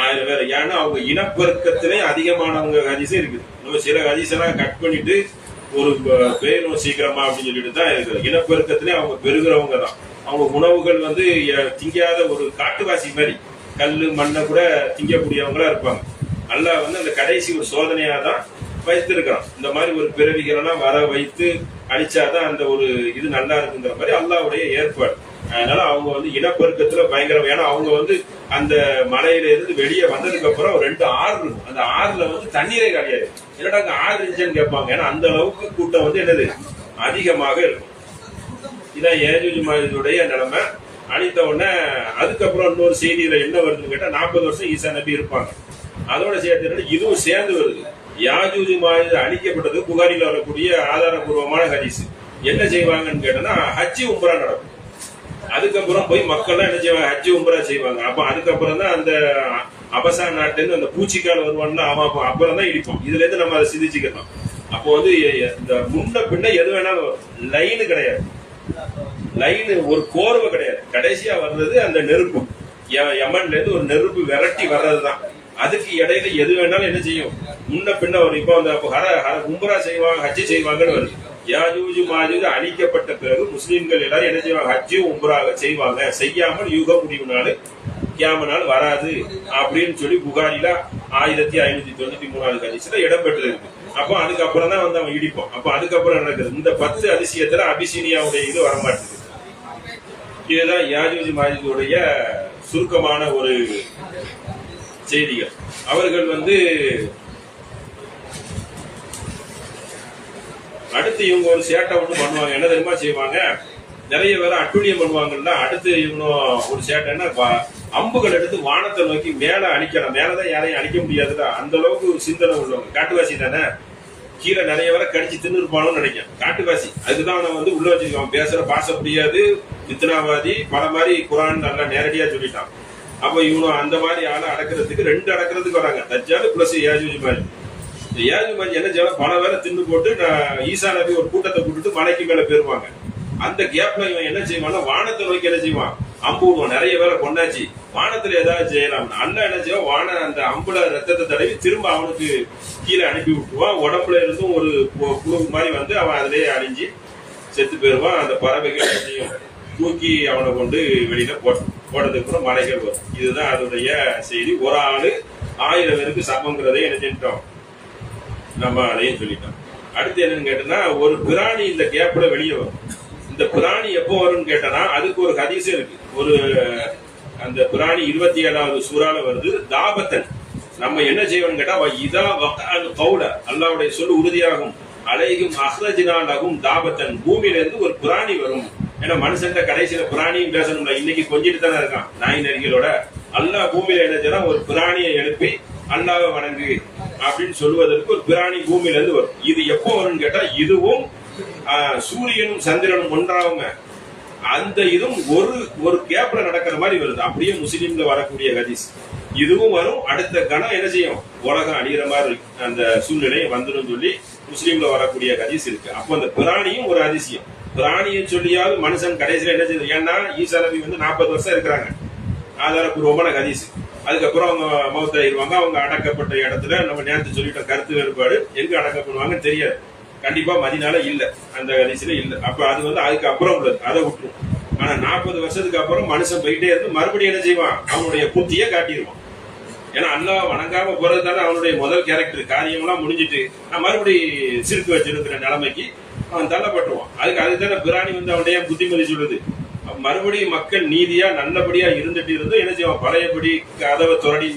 1000 பேர். ஏன்னா அவங்க இனப்பெருக்கத்திலே அதிகமானவங்க ஹதீஸ் இருக்குது. நம்ம சில ஹதீஸ் எல்லாம் கட் பண்ணிட்டு ஒரு பேரும் சீக்கிரமா அப்படின்னு சொல்லிட்டு தான் இருக்குது. இனப்பெருக்கத்திலே அவங்க பெருகிறவங்க தான். அவங்க உணவுகள் வந்து திங்காத ஒரு காட்டுவாசி மாதிரி, கல்லு மண்ணை கூட திங்கக்கூடியவங்களா இருப்பாங்க. அல்லாஹ் வந்து அந்த கடைசி ஒரு சோதனையா தான் வைத்திருக்கிறான். இந்த மாதிரி ஒரு பிறவிகள் எல்லாம் வர வைத்து அழிச்சாதான் அந்த ஒரு இது நல்லா இருக்குங்கிற மாதிரி அல்லாஹ்வுடைய ஏற்பாடு. அதனால அவங்க வந்து இனப்பெருக்கத்துல பயங்கரம். ஏன்னா அவங்க வந்து அந்த மலையில இருந்து வெளியே வந்ததுக்கு அப்புறம் 2 ஆறு இருக்கும். அந்த ஆறுல வந்து தண்ணீரே கிடையாது. என்னடா அங்க ஆறு இருந்துச்சுன்னு கேட்பாங்க. ஏன்னா அந்த அளவுக்கு கூட்டம் வந்து என்னது அதிகமாக இருக்கும். இதான் யாஜூஜ் மாஜூஜுடைய நிலைமை. அழித்த உடனே அதுக்கப்புறம் இன்னொரு செய்தியில என்ன வருதுன்னு கேட்டா, 40 வருஷம் ஈசா நபி இருப்பாங்க. அதோட சேர்த்து இதுவும் சேர்ந்து வருது. யாஜூஜ் மாஜூஜ் அழிக்கப்பட்டது புகாரில வரக்கூடிய ஆதாரபூர்வமான ஹதீஸ். என்ன செய்வாங்கன்னு கேட்டோம்னா, ஹஜ்ஜி உம்ரா நடக்கும். அதுக்கப்புறம் போய் மக்கள் என்ன செய்வாங்க, ஹஜ்ஜி உம்ரா செய்வாங்க. அப்ப அதுக்கப்புறம் தான் அந்த அபசா நாட்டுல இருந்து அந்த பூச்சிக்கால் வருவான்ல, அவன் அப்புறம் தான் இடிப்போம். இதுல இருந்து நம்ம அதை சிந்திச்சுக்கலாம். அப்போ வந்து இந்த முன்ன பின்ன எது வேணாலும் லைனு கிடையாது, லைனு ஒரு கோர்வை கிடையாது. கடைசியா வர்றது அந்த நெருப்பு, யமன்ல இருந்து ஒரு நெருப்பு விரட்டி வர்றதுதான். அதுக்கு இடையில எது வேணாலும் என்ன செய்யும், முன்ன பின்ன வரும். இப்போ அந்த உம்ரா செய்வாங்க, ஹஜ்ஜி செய்வாங்கன்னு வருது. யாஜூஜ் மாஜூஜ் அழிக்கப்பட்ட பிறகு முஸ்லிம்கள் எல்லாரும் என்ன செய்வாங்க, ஹஜ்ஜி உம்ராக செய்வாங்க. செய்யாமல் யுக முடிவு நாள் கியாம நாள் வராது அப்படின்னு சொல்லி புகாரில 1593 ஹதீஸ்ல இடம்பெற்றிருக்கு. அப்போ அதுக்கப்புறம் தான் வந்து அவன் இடிப்போம். அப்போ அதுக்கப்புறம் நடக்குது இந்த 10 அதிசயத்துல அபிசீனியாவுடைய இது வரமாட்டேங்குது. இதுதான் யாஜூஜ் மாஜூஜுடைய சுருக்கமான ஒரு செய்திகள். அவர்கள் வந்து அடுத்து இவங்க ஒரு சேட்டை ஒன்று பண்ணுவாங்க. என்ன தெரியுமா செய்வாங்க, நிறைய பேர் அட்டுழியம் பண்ணுவாங்கல்ல. அடுத்து இவங்க ஒரு சேட்டைன்னா அம்புகள் எடுத்து வானத்தை நோக்கி மேல அடிக்கணும். மேலதான் யாரையும் அடிக்க முடியாதுல்ல, அந்த அளவுக்கு ஒரு சிந்தனை உள்ளவங்க. காட்டுவாசி தானே, கீழே நிறைய பேரை கடிச்சு தின்னுருப்பானு நினைக்கிறேன். காட்டுவாசி அதுதான் அவனை வந்து உள்ள வச்சிருக்கான். பேசுற பாச முடியாது, வித்னாவாதி, பல மாதிரி குரான் நல்லா நேரடியா சொல்லிட்டான். அப்ப இவனும் அந்த மாதிரி ஆளை அடக்கிறதுக்கு 2 அடக்கிறதுக்கு வராங்க, தஜ்ஜால் பிளஸ் யாஜூஜ் மாஜூஜ். யாஜூஜ் மாஜூஜ் என்ன செய்யலாம், பல பேரை தின்னு போட்டு ஈசா நபி ஒரு கூட்டத்தை கூட்டிட்டு மலைக்கு மேல போயிருவாங்க. அந்த கேப்ல இவன் என்ன செய்வான்னா, வானத்தை நோக்கி என்ன செய்வான், அம்பு விடுவான். நிறைய பேரை கொண்டாச்சு, வானத்துல ஏதாவது செய்யலாம். அண்ணா என்ன செய்வான், அந்த அம்புல ரத்தத்தை தடவி திரும்ப அவனுக்கு கீழே அனுப்பி விட்டுருவான். உடம்புல இருந்தும் ஒரு குழு மாதிரி வந்து அவன் அதிலேயே அழிஞ்சு செத்து போயிருவான். அந்த பறவைகள் செய்யும் தூக்கி அவனை கொண்டு வெளியில போட்டதுக்கு அப்புறம் மலைகள் வரும். இதுதான் அதோடைய செய்தி. ஒரு ஆளு 1000 பேருக்கு சமங்கிறதே என்ன செஞ்சிட்டோம், நம்ம அதையும் சொல்லிட்டோம். அடுத்து என்னன்னு கேட்டோம்னா, ஒரு பிராணி இந்த கேப்ல வெளியே வரும். இந்த பிராணி எப்போ வரும்னு கேட்டனா அதுக்கு ஒரு ஹதீஸ் இருக்கு. ஒரு அந்த பிராணி 27வது சூறால வருது, தாபத்தன். நம்ம என்ன செய்வோம்னு கேட்டா, இதா வகால் கௌல, அல்லாஹ்வுடைய சொல் உறுதியாகும், அலைகும் அஹ்ரஜ்னாலகும் தாபத்தன், பூமியில இருந்து ஒரு பிராணி வரும். ஏன்னா மனுஷன் கடைசியில பிராணியும் பேசணும்ல, இன்னைக்கு கொஞ்சிட்டு தானே இருக்கான் நாய் நரிகளோட. அல்லாஹ் பூமியில என்ன செய்யலாம், ஒரு பிராணியை எழுப்பி அல்லாஹ்வை வணங்கு அப்படின்னு சொல்வதற்கு ஒரு பிராணி பூமியில இருந்து வரும். இது எப்போ வரும்னு கேட்டா, இதுவும் சூரியனும் சந்திரனும் ஒன்றாவுங்க, அந்த இதுவும் ஒரு கேப்ல நடக்கிற மாதிரி வருது. அப்படியே முஸ்லீம்ல வரக்கூடிய ஹதீஸ் இதுவும் வரும். அடுத்த கணம் என்ன செய்யும், உலகம் அழிகிற மாதிரி அந்த சூழ்நிலை வந்துடும் சொல்லி முஸ்லீம்ல வரக்கூடிய ஹதீஸ் இருக்கு. அப்போ அந்த பிராணியும் ஒரு அதிசயம். பிராணியை சொல்லியாவது மனுஷன் கடைசியில என்ன செய்யுது, ஏன்னா ஈசா நபி 40 வருஷம் இருக்கிறாங்க, ஆதாரப்பூர்வமான ஹதீஸ். அதுக்கப்புறம் அவங்க மௌத்தாயிருவாங்க. அவங்க அடக்கப்பட்ட இடத்துல நம்ம நேரத்தை சொல்லிட்டோம், கருத்து வேறுபாடு, எங்க அடக்கப்படுவாங்கன்னு தெரியாது. கண்டிப்பா மதினால இல்ல, அந்த ஹதீஸ்ல இல்ல. அப்ப அது அதுக்கு அப்புறம் உள்ளது, அதை விட்டுரும். ஆனா 40 வருஷத்துக்கு அப்புறம் மனுஷன் போயிட்டே இருந்து மறுபடியும் என்ன செய்வான், அவனுடைய புத்திய காட்டிடுவான். ஏன்னா அல்லாஹ் வணங்காம போறது தானே அவனுடைய முதல் கேரக்டர். காரியம்லாம் முடிஞ்சிட்டு மறுபடி சிறுக்கு வச்சிருக்கிற நிலைமைக்கு அவன் தள்ளப்பட்டுருவான். அதுக்கு தானே பிராணி அவனுடைய புத்திமதி சொல்லுது. மறுபடியும் மக்கள் நீதியா நல்லபடியா இருந்துட்டு இருந்து என்ன செய்வான், பழையபடி கதவை துரடி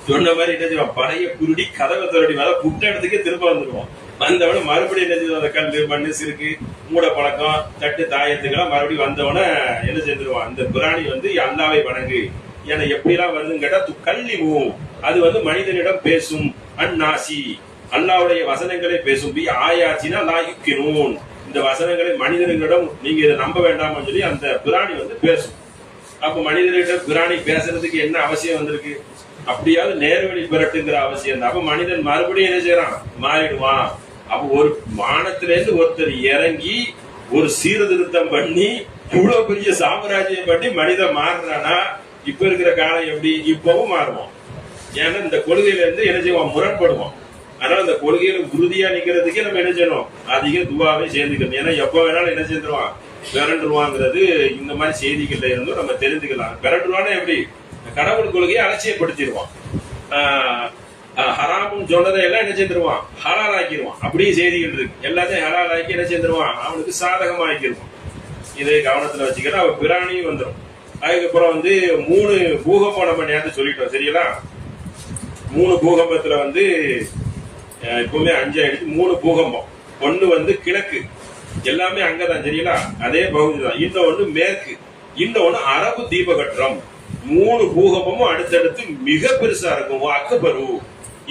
சொன்ன மாதிரி என்ன செய்வான், பழைய குருடி கதவை துரடி மேல புட்ட இடத்துக்கே திரும்ப வந்துடுவான். வந்தவன மறுபடியும் என்ன செய்வான், அந்த கல் மண்ணு சிறுக்கு மூட பழக்கம் தட்டு தாயத்துக்கெல்லாம் மறுபடியும் வந்தவன என்ன செஞ்சிருவான், அந்த பிராணி அல்லாவை வணங்கு. ஏன்னா எப்படி எல்லாம் வருதுன்னு கேட்டா, கல்லிவும் அது மனிதனிடம் பேசும், அந்நாசி அல்லாவுடைய வசனங்களை பேசும், பி ஆயாச்சினா லாயுக்கினூன், இந்த வசனங்களை மனிதர்களிடம் நீங்க இதை நம்ப வேண்டாம்னு சொல்லி அந்த பிராணி பேசும். அப்ப மனிதர்களிடம் பிராணி பேசுறதுக்கு என்ன அவசியம் வந்திருக்கு, அப்படியாவது நேர்வழி பெறட்டுங்கிற அவசியம். அப்ப மனிதன் மறுபடியும் என்ன செய்யறான், மாறிடுவான். அப்ப ஒரு வானத்திலிருந்து ஒருத்தர் இறங்கி ஒரு சீர்திருத்தம் பண்ணி இவ்வளவு பெரிய சாம்ராஜ்யம் பண்ணி மனிதன் மாறுறானா, இப்ப இருக்கிற காலம் எப்படி, இப்பவும் மாறுவான். ஏன்னா இந்த கொள்கையில இருந்து என்ன செய்வான், முரண்படுவான். அதனால இந்த கொள்கையில உறுதியா நிக்கிறதுக்கே நம்ம என்ன செய்யணும், அதிக துவாவே சேர்ந்துக்கணும். ஏன்னா எப்ப வேணாலும் என்ன செஞ்சிருவான், விரண்டுருவாங்கிறது இந்த மாதிரி செய்திகள்ல இருந்தும் நம்ம தெரிஞ்சுக்கலாம். விரண்டுருவான்னா எப்படி, கடவுள் கொள்கையை அலட்சியப்படுத்திடுவான். ஹராமும் சொன்னதை எல்லாம் என்ன செஞ்சிருவான், ஹலால் ஆக்கிடுவான். அப்படியே செய்திகள் இருக்கு, எல்லாத்தையும் ஹலால் ஆக்கி என்ன செஞ்சிருவான், அவனுக்கு சாதகமா ஆக்கிடுவான். இதை கவனத்துல வச்சுக்கிட்டா அவன் பிராணியும் வந்துடும். அதுக்கப்புறம் 3 பூகம்பம் நம்ம நேரத்தை சொல்லிட்டோம் சரிங்களா. 3 பூகம்பத்துல இப்பவுமே 5 ஆயிடுச்சு. 3 பூகம்பம். ஒண்ணு கிழக்கு, எல்லாமே அங்கதான் சரிங்களா, அதே பகுதி தான். இன்னொன்னு மேற்கு, இன்னொன்னு அரபு தீபகற்றம். 3 பூகம்பமும் அடுத்தடுத்து மிக பெருசா இருக்கும். அக்பரு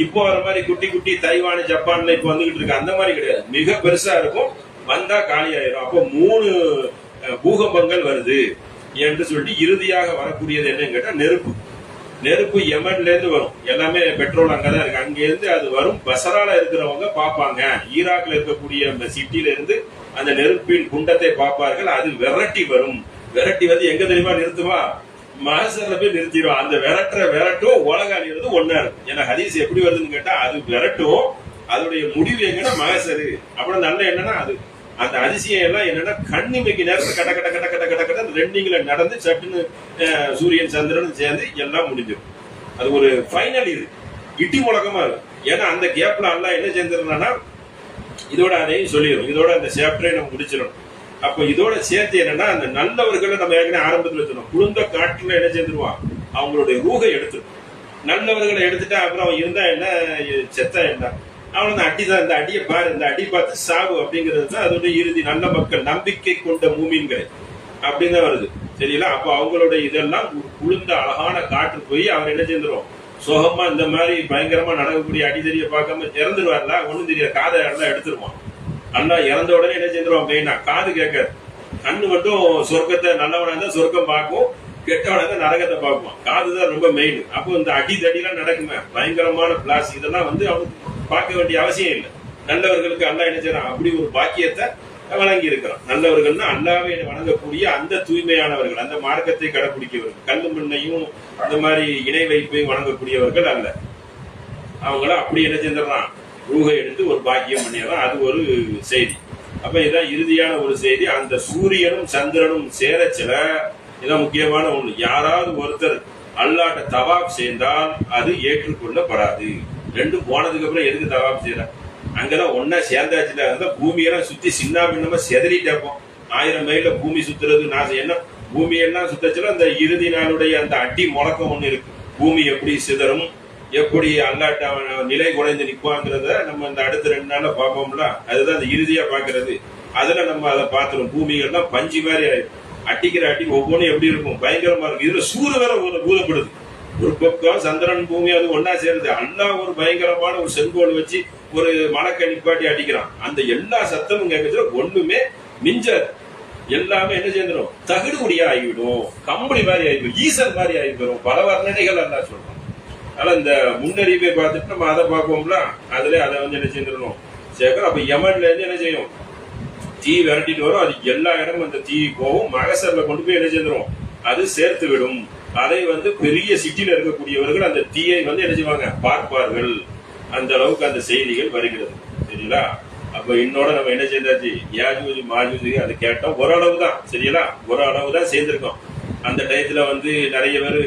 இப்போ வர மாதிரி குட்டி குட்டி தைவான் ஜப்பான்ல இப்ப வந்துகிட்டு இருக்கு அந்த மாதிரி கிடையாது, மிக பெருசா இருக்கும். வந்தா காலி ஆயிரும். அப்போ 3 பூகம்பங்கள் வருது என்று சொல்லிட்டு இறுதியாக வரக்கூடியது என்னன்னு கேட்டா நெருப்பு. நெருப்பு யமன்ல இருந்து வரும், எல்லாமே பெட்ரோல் அங்கதான் இருக்கு, அங்க இருந்து அது வரும். பசரால இருக்கிறவங்க பாப்பாங்க, ஈராக்ல இருக்கக்கூடிய அந்த சிட்டில இருந்து அந்த நெருப்பின் குண்டத்தை பார்ப்பார்கள். அது விரட்டி வரும். விரட்டி எங்க தெரியுமா நிறுத்துமா, மகசர்ல போய் நிறுத்திடும். அந்த விரட்டும் உலக அழிகிறது ஒன்னா இருக்கும். ஏன்னா ஹதீஸ் எப்படி வருதுன்னு கேட்டா, அது விரட்டும், அதோடைய முடிவு எங்கன்னா மகசரு. அப்புறம் நல்ல என்னன்னா அது அந்த அதிசயம் எல்லாம் என்னன்னா, கண்ணிமைக்கு நேரத்தில் கட்ட கட்ட கட்ட கட்ட கட்ட கட்ட ரெண்டிங்ல நடந்து சட்டுன்னு சூரியன் சந்திரன் சேர்ந்து எல்லாம் முடிஞ்சிடும். அது ஒரு ஃபைனல், இது இட்டி முழக்கமா இருக்கும். ஏன்னா அந்த கேப்ல எல்லாம் என்ன சேர்ந்துருந்தா இதோட அதையும் சொல்லிடும், இதோட அந்த சாப்டரை நம்ம முடிச்சிடணும். அப்ப இதோட சேர்த்து என்னன்னா, அந்த நல்லவர்களை நம்ம ஏற்கனவே ஆரம்பத்தில் வச்சிடணும். குளிர்ந்த காட்டுல என்ன சேர்ந்துருவான், அவங்களுடைய ரூகை எடுத்துடும். நல்லவர்களை எடுத்துட்டா அப்புறம் அவன் இருந்தா என்ன, செத்தா என்ன, அவன் அடிதான். இந்த அடியை பாரு, இந்த அடி பார்த்து சாவு அப்படிங்கிறது தான் அதோட இறுதி. நல்ல மக்கள், நம்பிக்கை கொண்ட மூமீன்கள் அப்படின்னு தான் வருது சரிங்களா. அப்போ அவங்களுடைய இதெல்லாம் குளிர்ந்த அழகான காற்று போய் அவர் என்ன செஞ்சிடும், சோகமா இந்த மாதிரி பயங்கரமா நடக்கக்கூடிய அடிதறிய பார்க்காம இறந்துருவார்ல, ஒண்ணும் தெரியாது, காதை எல்லாம் எடுத்துருவான். நல்லா இறந்த உடனே என்ன செஞ்சிருவான், மெயினா காது கேட்காது, கண்ணு மட்டும் சொர்க்கத்தை, நல்லவனா இருந்தா சொர்க்கம் பார்க்கும், கெட்டவனா இருந்தா நரகத்தை பார்க்குவான். காதுதான் ரொம்ப மெயின். அப்போ இந்த அடிதடிலாம் நடக்குமே, பயங்கரமான பிளாஸ், இதெல்லாம் அவனுக்கு பார்க்க வேண்டிய அவசியம் இல்லை. நல்லவர்களுக்கு அல்லாஹ் என்ன செய்யறான், அப்படி ஒரு பாக்கியத்தை வழங்கி இருக்கிறான். நல்லவர்கள்னா அல்லாவே வணங்கக்கூடிய அந்த தூய்மையானவர்கள், அந்த மார்க்கத்தை கடைபிடிக்கவர்கள், கல்லு மண்ணையும் இந்த மாதிரி இணை வைப்பையும் வணங்கக்கூடியவர்கள் அல்ல. அவங்கள அப்படி என்ன செஞ்சிடறான், ரூகை எடுத்து ஒரு பாக்கியம் பண்ணிடுறான். அது ஒரு செய்தி. அப்ப இதான் இறுதியான ஒரு செய்தி. அந்த சூரியனும் சந்திரனும் சேரச்சில இதான் முக்கியமான ஒண்ணு. யாராவது ஒருத்தர் அல்லாட்ட தவாப் செய்தால் அது ஏற்றுக்கொள்ளப்படாது. ரெண்டும் போனதுக்கு அப்புறம் எதுக்கு தவாப் செய்யற? அங்கெல்லாம் ஒன்னா சேர்ந்தாச்சுல இருந்தா பூமியெல்லாம் சுத்தி சின்ன பின்னமா செதறிட்டப்போம். 1000 மைல்ல பூமி சுத்துறது நான் என்ன பூமியெல்லாம் சுத்தச்சுல அந்த இறுதி நாளுடைய அந்த அடி முழக்கம் ஒண்ணு இருக்கு. பூமி எப்படி சிதறும், எப்படி அல்லாட்ட நிலை குறைந்து நிற்பாங்கிறத நம்ம இந்த அடுத்த 2 நாள்ல பார்ப்போம்ல. அதுதான் அந்த இறுதியா பாக்குறது. அதுல நம்ம அதை பார்த்துரும். பூமிகள்லாம் பஞ்சு மாதிரி ஆயிடும். அட்டிக்கிற அட்டி ஒவ்வொன்றும் எப்படி இருக்கும், பயங்கரமா இருக்கும். இதுல சூறு வேற ஊதப்படுது. ஒரு பக்கம் சந்திரன் பூமி அது ஒன்னா சேருது. அல்லாஹ் ஒரு பயங்கரமான ஒரு செங்கோல் வச்சு ஒரு மலக்க நிப்பாட்டி அடிக்கிறான். அந்த எல்லா சத்தமும் கேட்கறதுல ஒண்ணுமே மிஞ்சாது. எல்லாமே என்ன சேர்ந்துடும், தகுடுபடியா ஆகிவிடும், கம்பளி மாதிரி ஆகிவிடும், ஈசல் மாதிரி ஆகிவிடும். பல வர்ணனைகள் அல்லா சொல்றோம். ஆனா இந்த முன்னறிவை பார்த்துட்டு நம்ம அதை பார்ப்போம்ல. அதுல அதை வந்து என்ன செஞ்சிடணும் சேர்க்கிறோம். அப்ப யமன்ல இருந்து என்ன செய்யும், தீ விரட்டிட்டு வரும். அது எல்லா இடமும் அந்த தீ போகும். மகசர்ல கொண்டு போய் என்ன செஞ்சிடும், அது சேர்த்து விடும். அதை வந்து பெரிய சிட்டியில இருக்கக்கூடியவர்கள் அந்த தீயை வந்து என்ன செய்வாங்க, பார்ப்பார்கள். அந்த அளவுக்கு அந்த செய்திகள் வருகிறது. சரிங்களா? அப்ப இன்னோட நம்ம என்ன செய்தாச்சு, யாஜூஜ் மாஜூஜ் அது கேட்டோம். ஓரளவு தான். சரிங்களா? ஓரளவு தான் சேர்ந்திருக்கோம். அந்த டயத்துல வந்து நிறைய பேர்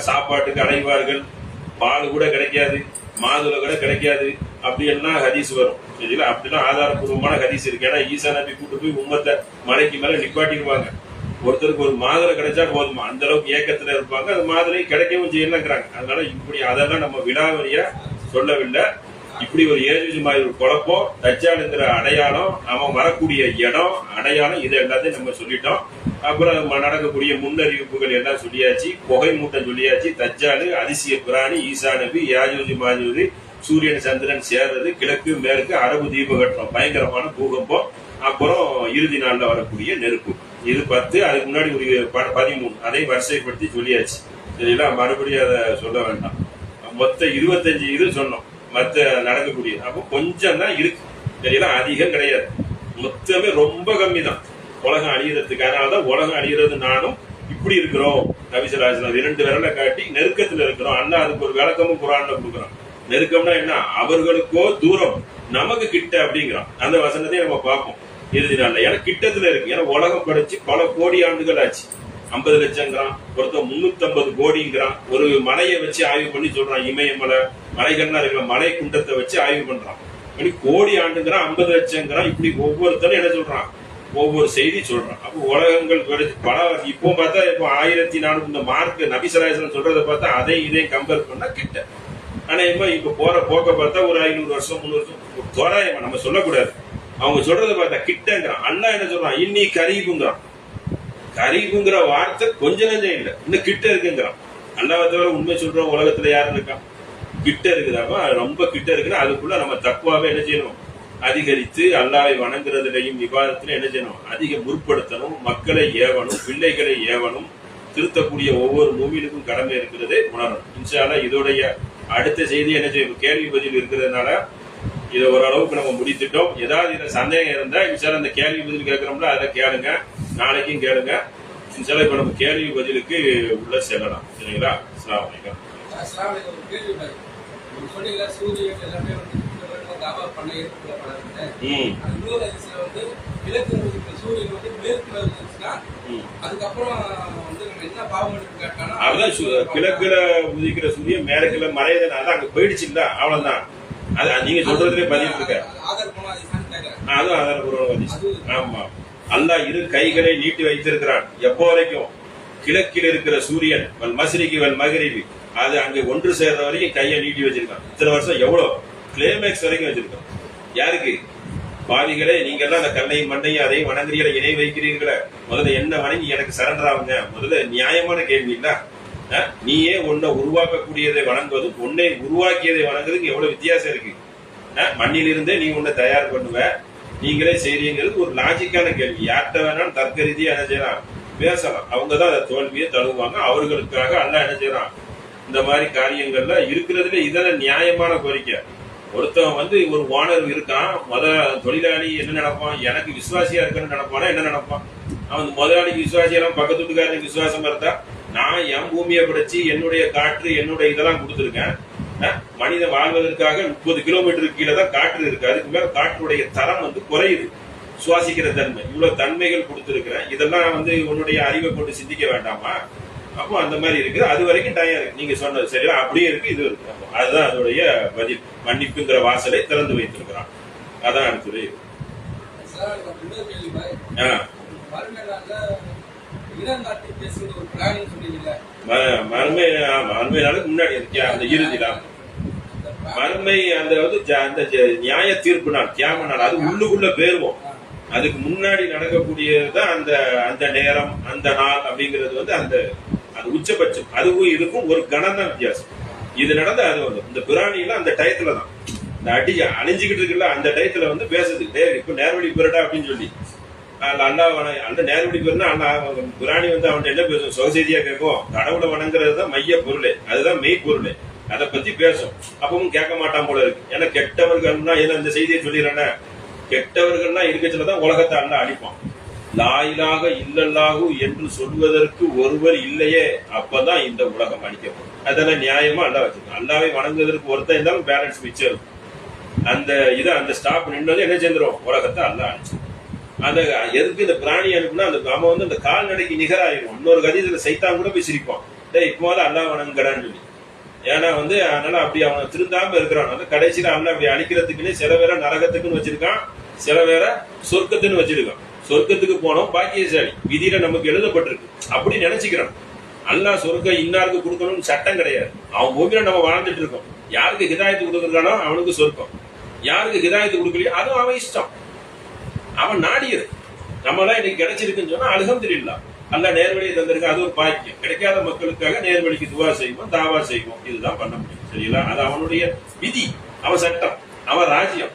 சாப்பாட்டுக்கு அலைவார்கள். பால் கூட கிடைக்காது, மாதுளை கூட கிடைக்காது. அப்படி எல்லாம் ஹதீஸ் வரும். சரிங்களா? அப்படிலாம் ஆதாரப்பூர்வமான ஹதீஸ் இருக்கு. ஏன்னா ஈசா நபி கூட்டு போய் உம்மத்தை மலைக்கு மேல நிப்பாட்டிக்குவாங்க. ஒருத்தருக்கு ஒரு மாதுளை கிடைச்சா போதுமா, அந்த அளவுக்கு ஏக்கத்துல இருப்பாங்க. அது மாதுளை கிடைக்கவும் செய்யலங்கிறாங்க. அதனால இப்படி அதெல்லாம் நம்ம விடாவரியா சொல்லவில்லை. இப்படி ஒரு ஏஜூஜ் மாதிரி ஒரு குழப்பம், தஜ்ஜாலுங்கிற அடையாளம், அவன் வரக்கூடிய இடம் அடையாளம், இது எல்லாத்தையும் நம்ம சொல்லிட்டோம். அப்புறம் நடக்கக்கூடிய முன்னறிவிப்புகள் எல்லாம் சொல்லியாச்சு. புகை மூட்டம் சொல்லியாச்சு. தஜ்ஜாலு, அதிசய பிராணி, ஈசா நபி, யாஜூஜ் மாஜூஜ், சூரியன் சந்திரன் சேர்றது, கிழக்கு மேற்கு, அரபு தீபகற்றம், பயங்கரமான பூகம்பம், அப்புறம் இறுதி நாள்ல வரக்கூடிய நெருப்பு. இது 10. அதுக்கு முன்னாடி ஒரு 13. அதை வரிசைப்படுத்தி சொல்லியாச்சு. சரிங்களா? மறுபடியும் அதை சொல்ல வேண்டாம். மொத்தம் 25 இது சொன்னோம் மற்ற நடக்கக்கூடிய. அப்போ கொஞ்சம் தான் இருக்கு. சரிங்களா? அதிகம் கிடையாது. மொத்தமே ரொம்ப கம்மி தான் உலகம் அழியறதுக்கு. அதனாலதான் உலகம் அழியறது நானும் இப்படி இருக்கிறோம். நபிசல்லாஹு 2 விரலை காட்டி நெருக்கத்துல இருக்கிறோம். அல்லாஹ் அதுக்கு ஒரு விளக்கமும் குர்ஆன்ல கொடுக்குறான். நெருக்கம்னா என்ன, அவர்களுக்கோ தூரம் நமக்கு கிட்ட அப்படிங்கிறான். அந்த வசனத்தை நம்ம பார்ப்போம் இறுதி நாள்ல. ஏன்னா கிட்டத்துல இருக்கு. ஏன்னா உலகம் படைச்சு பல கோடி ஆண்டுகள் ஆச்சு. 50 லட்சங்கிறான், ஒருத்தர் 350 கோடிங்கிறான். ஒரு மலையை வச்சு ஆய்வு பண்ணி சொல்றான். இமயமலை மலைகள்லாம் இருக்கிற மலை குண்டத்தை வச்சு ஆய்வு பண்றான். கோடி ஆண்டுங்கிறான், 50 லட்சங்கிறான். இப்படி ஒவ்வொருத்தரும் என்ன சொல்றான், ஒவ்வொரு செய்தி சொல்றான். அப்போ உலகங்கள் பல இப்போ பார்த்தா இப்போ 1400 இந்த மார்க் நபிசராயசன் சொல்றதை பார்த்தா அதை இதையும் கம்பேர் பண்ணா கிட்ட. ஆனா இப்ப போற போக்க பார்த்தா ஒரு 500 வருஷம் 300 வருஷம் தோராயமா நம்ம சொல்லக்கூடாது. அவங்க சொல்றதை பார்த்தா கிட்டங்கிறான். அல்லாஹ் என்ன சொல்றான், இன்னி கரீபுங்கிறான். கரீபுங்கிற வார்த்தை கொஞ்ச நஞ்சம் இல்லை, இன்னும் கிட்ட இருக்குங்கிறான். அல்லாஹ் தவிர உண்மை சொல்றோம் உலகத்துல யாரும் இருக்கான், கிட்ட இருக்குதாப்பா, ரொம்ப கிட்ட இருக்குன்னா அதுக்குள்ள நம்ம தக்குவாவே என்ன செய்யணும், அதிகரித்து அல்லாஹ்வை வணங்குறதுலையும் விவாதத்திலும் என்ன செய்யணும், அதிக முற்படுத்தணும். மக்களை ஏவணும், பிள்ளைகளை ஏவணும். திருத்தக்கூடிய ஒவ்வொரு மூமினுக்கும் கடமை இருக்கிறதே உணரணும். இன்ஷா அல்லாஹ் இதோடைய அடுத்த செய்தி என்ன செய்யும், கேள்வி பதில் இருக்கிறதுனால இதை ஓரளவுக்கு நம்ம முடித்துட்டோம். ஏதாவது இதுல சந்தேகம் இருந்தா இன்ஷா அந்த கேள்வி பதில் கேட்கிறோம்ல அதை கேளுங்க, நாளைக்கும் கேளுங்க. இன்ஷா இப்ப நம்ம கேள்வி பதிலுக்கு உள்ள செல்லலாம். சரிங்களா? அஸ்ஸலாமு அலைக்கும். கிழக்குல உதிக்கிற சூரியன் மேற்குல மறையதுனால அங்க போயிடுச்சு இல்ல, அவ்வளவுதான். அது நீங்க சொல்றதுலே பதில் இருக்க. அதுவும் ஆதாரபூர்வம். ஆமா, அல்லாஹ் இரு கைகளை நீட்டி வைத்திருக்கிறான். எப்போ வரைக்கும், கிழக்கில் இருக்கிற சூரியன் வல் மஸ்ரிகி வல் மக்ரிபி அது அங்க ஒன்று சேர்ற வரைக்கும் கையை நீட்டி வச்சிருக்கான். இத்தனை வருஷம் எவ்வளவு கிளைமேக்ஸ் வரைக்கும் வச்சிருக்கான். யாருக்கு? பாவிகளே, நீங்க எல்லாம் அந்த கண்ணையும் மண்ணையும் அதையும் வணங்குறீங்கள, இணை வைக்கிறீர்களே, முதல்ல என்ன வணங்கி எனக்கு சரண்டர் ஆகுங்க. முதல்ல நியாயமான கேள்வி இல்ல. நீயே உன்னை உருவாக்கக்கூடியதை வணங்குவதும் உன்னை உருவாக்கியதை வணங்குறதுக்கு எவ்வளவு வித்தியாசம் இருக்கு. மண்ணிலிருந்தே நீ உன்னை தயார் பண்ணுவ, நீங்களே செய்றீங்கிறது ஒரு லாஜிக்கான கேள்வி. யார்கிட்ட வேணாலும் தர்க்க ரீதியா என்ன செய்யலாம், பேசலாம். அவங்கதான் அதை தோல்வியை தழுவாங்க. அவர்களுக்காக அல்லாஹ் என்ன செய்யறான், இந்த மாதிரி காரியங்கள்ல இருக்கிறதுல இதெல்லாம் நியாயமான கோரிக்கை. ஒருத்தவன் வந்து ஒரு ஓனர் இருக்கான், தொழிலாளி என்ன நினைப்பான், எனக்கு விசுவாசியா இருக்குன்னு நினைப்பானா, என்ன நினைப்பான், அவன் முதலாளிக்கு விசுவாசியெல்லாம் பக்கத்து வீட்டுக்காரனுக்கு விசுவாசம் இருந்தா, நான் என் பூமியை படைச்சு என்னுடைய காற்று என்னுடைய இதெல்லாம் கொடுத்துருக்கேன். மனிதன் வாழ்வதற்காக 30 கிலோமீட்டருக்கு கீழே தான் காற்று இருக்கு. அதுக்கு மேல காற்றுடைய தரம் வந்து குறையுது. சுவாசிக்கிற தன்மை, இவ்வளவு தன்மைகள் கொடுத்துருக்கிறேன், இதெல்லாம் வந்து உன்னுடைய அறிவை கொண்டு சிந்திக்க வேண்டாமா? அப்போ அந்த மாதிரி இருக்குது. அது வரைக்கும் டயம் இருக்கு. நீங்க சொன்னது சரியா, அப்படியே இருக்கு, இது இருக்கு. அதுதான் அதோடைய பதில். மன்னிப்புங்கிற வாசலை திறந்து வைத்திருக்கிறான். அதான் அடுத்தது. மறுமை நாளுக்கு முன்னாடி அந்த இறுதி நாள், மறுமை அந்த அந்த நியாய தீர்ப்பு நாள், கியாம நாள், அது உள்ளுக்குள்ள பேருவோம். அதுக்கு முன்னாடி நடக்கக்கூடியதுதான் அந்த அந்த நேரம், அந்த நாள் அப்படிங்கிறது வந்து அந்த அது உச்சபட்சம். அதுவும் இதுக்கும் ஒரு கணம் தான் வித்தியாசம். இது நடந்த அது வந்து இந்த பிராணியில அந்த டயத்துல தான் இந்த அடி அணிஞ்சுக்கிட்டு இருக்குல்ல, அந்த டயத்துல வந்து பேசுது, இப்ப நேர்வழி பெறடா அப்படின்னு சொல்லி. அந்த நேர்வழி பெருனா பிராணி வந்து அவன் என்ன பேசும்? சொசைட்டியா கேட்கும். கடவுளை வணங்குறது தான் மைய பொருளே, அதுதான் மெய் பொருளே. அதை பத்தி பேசும். அப்பவும் கேட்க மாட்டான் போல இருக்கு. ஏன்னா கெட்டவர்கள்னா ஏன்னா இந்த செய்தியை சொல்லிடுறேன்னா, கெட்டவர்கள்லாம் இருக்கச்சுலதான் உலகத்தை அல்ல அழிப்பான். லாயிலாக இல்லல்லாகு என்று சொல்வதற்கு ஒருவர் இல்லையே, அப்பதான் இந்த உலகம் அழிக்கப்படும். அதெல்லாம் நியாயமா அல்ல வச்சிருக்கோம். அல்லாவை வணங்குவதற்கு ஒருத்தர் இருந்தாலும் பேலன்ஸ் மிச்சம் இருக்கும். அந்த இதை அந்த ஸ்டாப் நின்று என்ன செஞ்சிடும்? உலகத்தை அல்ல அழிச்சு. அந்த எதுக்கு இந்த பிராணி அனுப்புனா அந்த நாம வந்து அந்த கால்நடைக்கு நிகராயிரும். இன்னொரு கதியத்துல சைத்தான் கூட போய் சிரிப்பான், இப்போது அல்லா வணங்கடான்னு சொல்லி. ஏன்னா வந்து அதனால அப்படி அவனை திருந்தாம இருக்கிறான். கடைசியில அல்ல அப்படி அழிக்கிறதுக்குன்னே சில பேரை நரகத்துக்குன்னு வச்சிருக்கான், சில பேரை சொர்க்கத்துன்னு வச்சிருக்கான். சொர்க்கத்துக்கு போனோம் பாக்கியசாலி, விதியில நமக்கு எழுதப்பட்டிருக்கு அப்படி நினைச்சுக்கிறான். அல்லாஹ் சொர்க்கம் இன்னாருக்கு கொடுக்கணும்னு சட்டம் கிடையாது. அவன் பூமியில நம்ம வாழ்ந்துட்டு இருக்கோம். யாருக்கு ஹிதாயத்து கொடுக்கறானோ அவனுக்கு சொர்க்கம், யாருக்கு ஹிதாயத்து கொடுக்கலையோ அதுவும் அவன் இஷ்டம், அவன் நாடியது. நம்மளாம் இன்னைக்கு கிடைச்சிருக்குன்னு சொன்னா அல்ஹம்துலில்லாஹ், அல்லாஹ் நேர்வழியை தந்திருக்க, அது ஒரு பாக்கியம். கிடைக்காத மக்களுக்காக நேர்வழிக்கு துவா செய்வோம், தாவா செய்வோம், இதுதான் பண்ண முடியும். சரிங்களா? அது அவனுடைய விதி, அவன் சட்டம், அவன் ராஜ்யம்.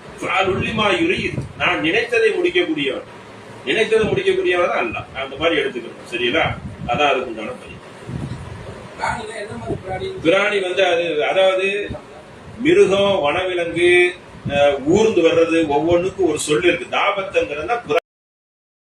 நான் நினைத்ததை முடிக்கக்கூடியவன், நினைத்ததை முடிக்கக்கூடியவன் தான் அல்ல. அந்த மாதிரி எடுத்துக்கணும். சரிங்களா? அதான் அதுக்கு உண்டான பதில். பிராணி வந்து அது அதாவது மிருகம், வனவிலங்கு, ஊர்ந்து வர்றது, ஒவ்வொன்றுக்கும் ஒரு சொல்லு இருக்கு. தாபத்தங்கிறதுனா